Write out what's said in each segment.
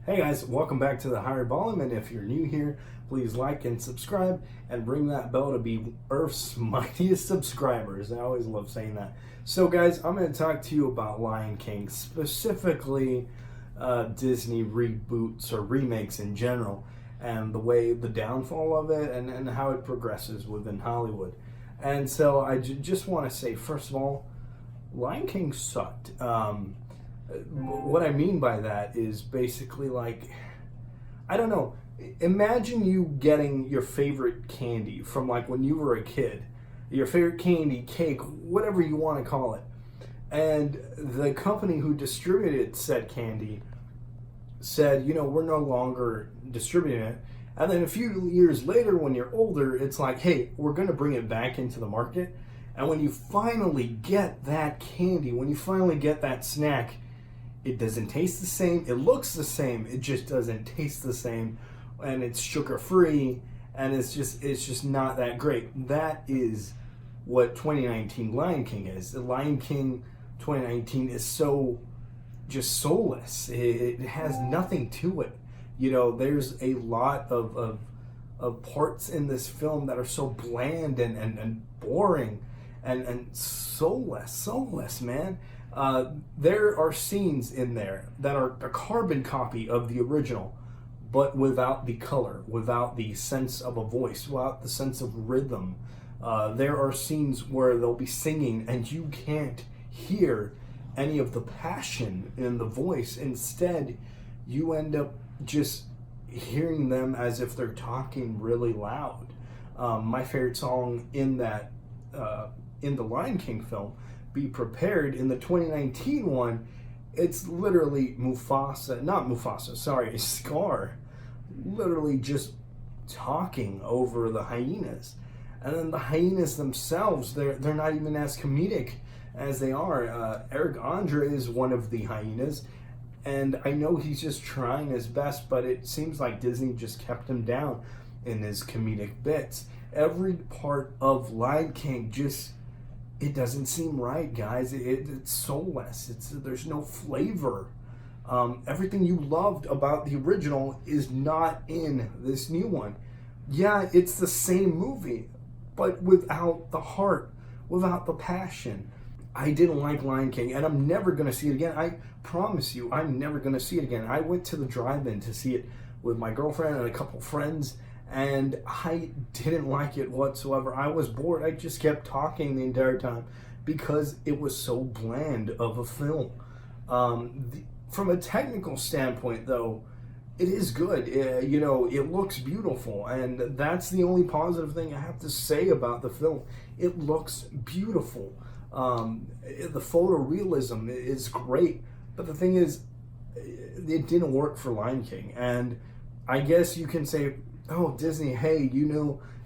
Hey guys, welcome back to the Higher Volume, and if you're new here, please like and subscribe and ring that bell to be Earth's mightiest subscribers. I always love saying that. So guys, I'm going to talk to you about Lion King, specifically Disney reboots or remakes in general, and the downfall of it and how it progresses within Hollywood. And so I just want to say, first of all, Lion King sucked. What I mean by that is basically like, I don't know, imagine you getting your favorite candy from like when you were a kid, your favorite candy, cake, whatever you want to call it, and the company who distributed said candy said, we're no longer distributing it. And then a few years later, when you're older, it's like, hey, we're going to bring it back into the market. And when you finally get that candy, when you finally get that snack, it doesn't taste the same. It looks the same. It just doesn't taste the same, and it's sugar free, and it's just not that great. That is what 2019 Lion King is. The Lion King 2019 is so just soulless. It has nothing to it. There's a lot of parts in this film that are so bland and boring and soulless, man. There are scenes in there that are a carbon copy of the original, but without the color, without the sense of a voice, without the sense of rhythm. There are scenes where they'll be singing and you can't hear any of the passion in the voice. Instead, you end up just hearing them as if they're talking really loud. My favorite song in that in the Lion King film, Be Prepared, in the 2019 one, it's literally Scar, literally just talking over the hyenas. And then the hyenas themselves, they're not even as comedic as they are. Eric Andre is one of the hyenas, and I know he's just trying his best, but it seems like Disney just kept him down in his comedic bits. Every part of Lion King it doesn't seem right, guys. It's soulless. There's no flavor. Everything you loved about the original is not in this new one. Yeah, it's the same movie, but without the heart, without the passion. I didn't like Lion King, and I'm never going to see it again. I promise you, I'm never going to see it again. I went to the drive-in to see it with my girlfriend and a couple friends, and I didn't like it whatsoever. I was bored. I just kept talking the entire time because it was so bland of a film. From a technical standpoint, though, it is good. It looks beautiful, and that's the only positive thing I have to say about the film. It looks beautiful. The photorealism is great, but the thing is, it didn't work for Lion King. And I guess you can say, oh, Disney, hey,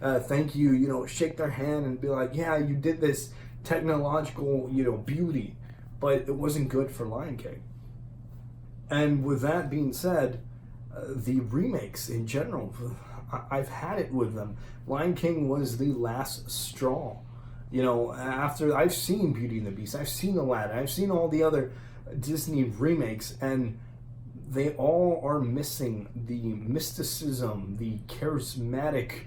thank you, shake their hand and be like, yeah, you did this technological, beauty, but it wasn't good for Lion King. And with that being said, the remakes in general, I've had it with them. Lion King was the last straw. After I've seen Beauty and the Beast, I've seen Aladdin, I've seen all the other Disney remakes, and they all are missing the mysticism, the charismatic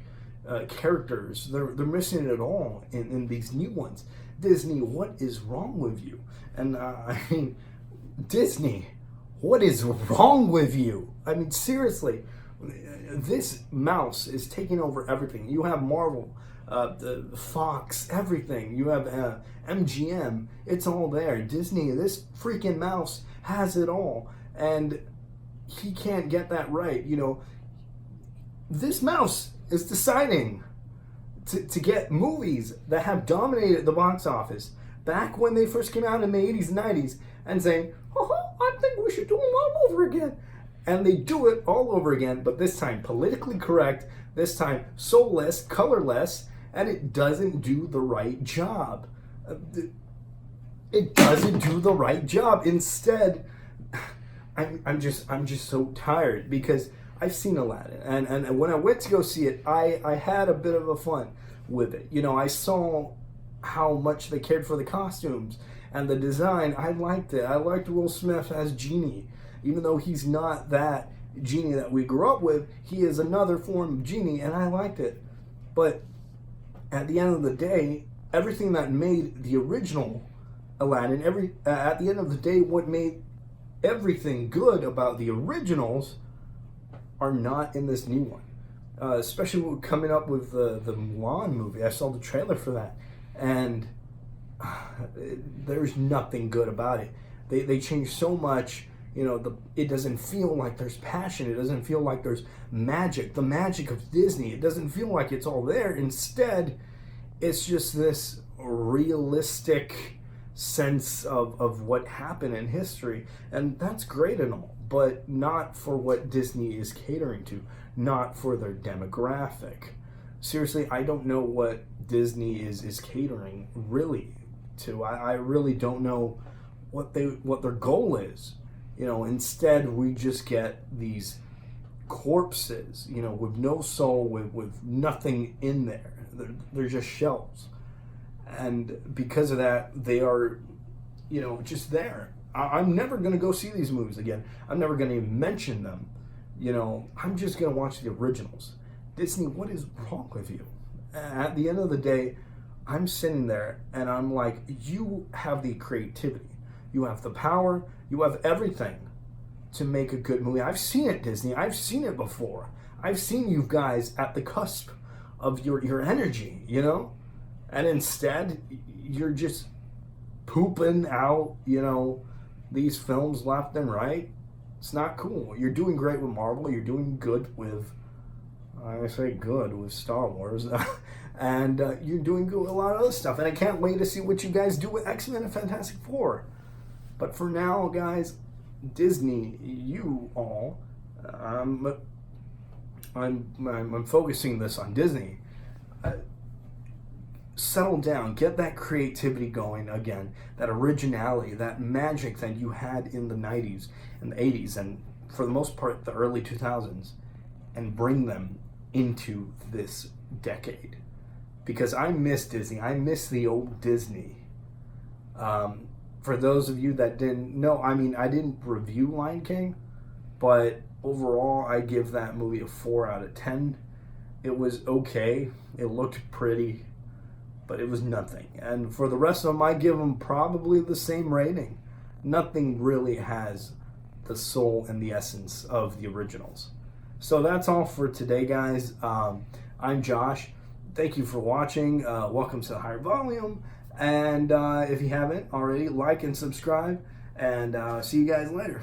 characters. They're missing it all in these new ones. Disney, what is wrong with you? And Disney, what is wrong with you? Seriously, this mouse is taking over everything. You have Marvel, the Fox, everything. You have MGM. It's all there. Disney, this freaking mouse has it all, and he can't get that right. This mouse is deciding to get movies that have dominated the box office back when they first came out in the 80s and 90s and saying, I think we should do them all over again. And they do it all over again, but this time politically correct, this time soulless, colorless, and it doesn't do the right job. It doesn't do the right job. Instead, I'm just so tired because I've seen Aladdin, and when I went to go see it, I had a bit of a fun with it. I saw how much they cared for the costumes and the design. I liked it. I liked Will Smith as Genie, even though he's not that genie that we grew up with. He is another form of genie, and I liked it. But at the end of the day, everything that made the original Aladdin, at the end of the day, what made everything good about the originals are not in this new one. Especially coming up with the Mulan movie. I saw the trailer for that, and there's nothing good about it. They changed so much. It doesn't feel like there's passion. It doesn't feel like there's magic. The magic of Disney. It doesn't feel like it's all there. Instead, it's just this realistic sense of what happened in history, and that's great and all, but not for what Disney is catering to, not for their demographic. Seriously, I don't know what Disney is catering really to. I really don't know what their goal is. Instead we just get these corpses, with no soul, with nothing in there. They're just shells. And because of that, they are, just there. I'm never going to go see these movies again. I'm never going to even mention them. I'm just going to watch the originals. Disney, what is wrong with you? At the end of the day, I'm sitting there and I'm like, you have the creativity. You have the power. You have everything to make a good movie. I've seen it, Disney. I've seen it before. I've seen you guys at the cusp of your energy, And instead, you're just pooping out, these films left and right. It's not cool. You're doing great with Marvel. You're doing good with, I say good, with Star Wars. And you're doing good with a lot of other stuff. And I can't wait to see what you guys do with X-Men and Fantastic Four. But for now, guys, Disney, you all, I'm focusing this on Disney. Settle down, get that creativity going again, that originality, that magic that you had in the 90s and the 80s, and for the most part the early 2000s, and bring them into this decade. Because I miss Disney. I miss the old Disney. For those of you that didn't know, I didn't review Lion King, but overall I give that movie a 4 out of 10. It was okay. It looked pretty, but it was nothing. And for the rest of them, I give them probably the same rating. Nothing really has the soul and the essence of the originals. So that's all for today, guys. I'm Josh. Thank you for watching. Welcome to the Higher Volume. And if you haven't already, like and subscribe. And see you guys later.